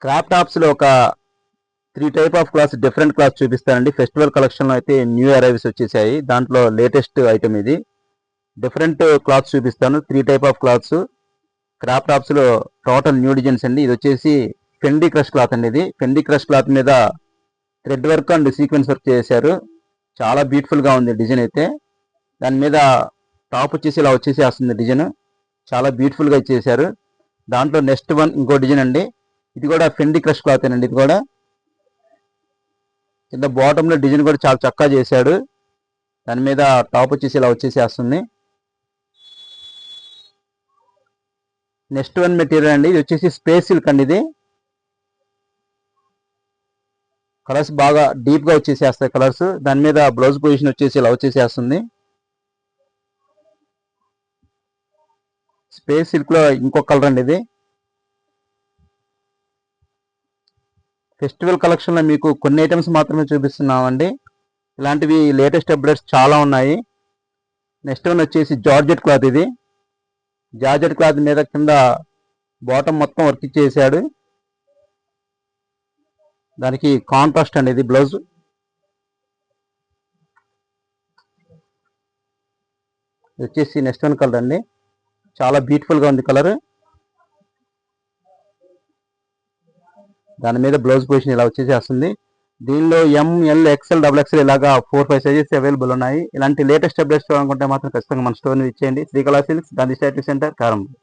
Crop tops లో ఒక 3 type of cloth different cloth చూపిస్తానండి. ఫెస్టివల్ కలెక్షన్ లో అయితే న్యూ అరైవ్స్ వచ్చేసాయి. దాంట్లో లేటెస్ట్ ఐటమ్ ఇది. డిఫరెంట్ క్లాత్స్ చూపిస్తాను. 3 type of clothes crop tops లో టోటల్ న్యూ డిజైన్స్ అండి. ఇది వచ్చేసి ఫెండీ క్రష్ క్లాత్ అండి. ఇది ఫెండీ క్రష్ క్లాత్ మీద thread work and sequence work చేశారు. చాలా బ్యూటిఫుల్ గా ఉంది డిజైన్ అయితే. దాని మీద టాప్ వచ్చేసి ఇలా వచ్చేసి వస్తుంది డిజైన్. చాలా బ్యూటిఫుల్ గా ఇచ్చేసారు. దాంట్లో నెక్స్ట్ వన్ ఇంకో డిజైన్ అండి. ఇది కూడా ఫెండీ క్రష్ క్లాత్ అండి. ఇది కూడా కింద బాటమ్ లో డిజైన్ కూడా చాలా చక్కగా చేశాడు. దాని మీద టాప్ వచ్చేసి ఇలా వచ్చేసి వస్తుంది. నెక్స్ట్ వన్ మెటీరియల్ అండి. ఇది వచ్చేసి స్పేస్ సిల్క్ అండి. ఇది కలర్స్ బాగా డీప్ గా వచ్చేసేస్తాయి కలర్స్. దాని మీద బ్లౌజ్ పొజిషన్ వచ్చేసి ఇలా వచ్చేసేస్తుంది. స్పేస్ సిల్క్ లో ఇంకొక కలర్ అండి. ఇది ఫెస్టివల్ కలెక్షన్ లో మీకు కొన్ని ఐటమ్స్ మాత్రమే చూపిస్తున్నామండి. ఇలాంటివి లేటెస్ట్ అప్డేట్స్ చాలా ఉన్నాయి. నెక్స్ట్ వన్ వచ్చేసి జార్జెట్ క్లాత్. ఇది జార్జెట్ క్లాత్ మీద కింద బాటమ్ మొత్తం వర్క్ ఇచ్చేసాడు. దానికి కాంట్రాస్ట్ అండి ఇది బ్లౌజ్. వచ్చేసి నెక్స్ట్ వన్ కలర్ అండి. చాలా బ్యూటిఫుల్ గా ఉంది కలర్. దాని మీద బ్లౌజ్ పొజిషన్ ఇలా వచ్చేసి వస్తుంది. దీనిలో ML XL XXL ఇలాగా 4-5 సైజెస్ అవైలబుల్ ఉన్నాయి. ఇలాంటి లేటెస్ట్ అప్డేట్స్ అనుకుంటే మాత్రం ఖచ్చితంగా మన స్టోర్ ని ఇచ్చేయండి. Srikala Silks, Gandhi statue centre, కారంపూర్.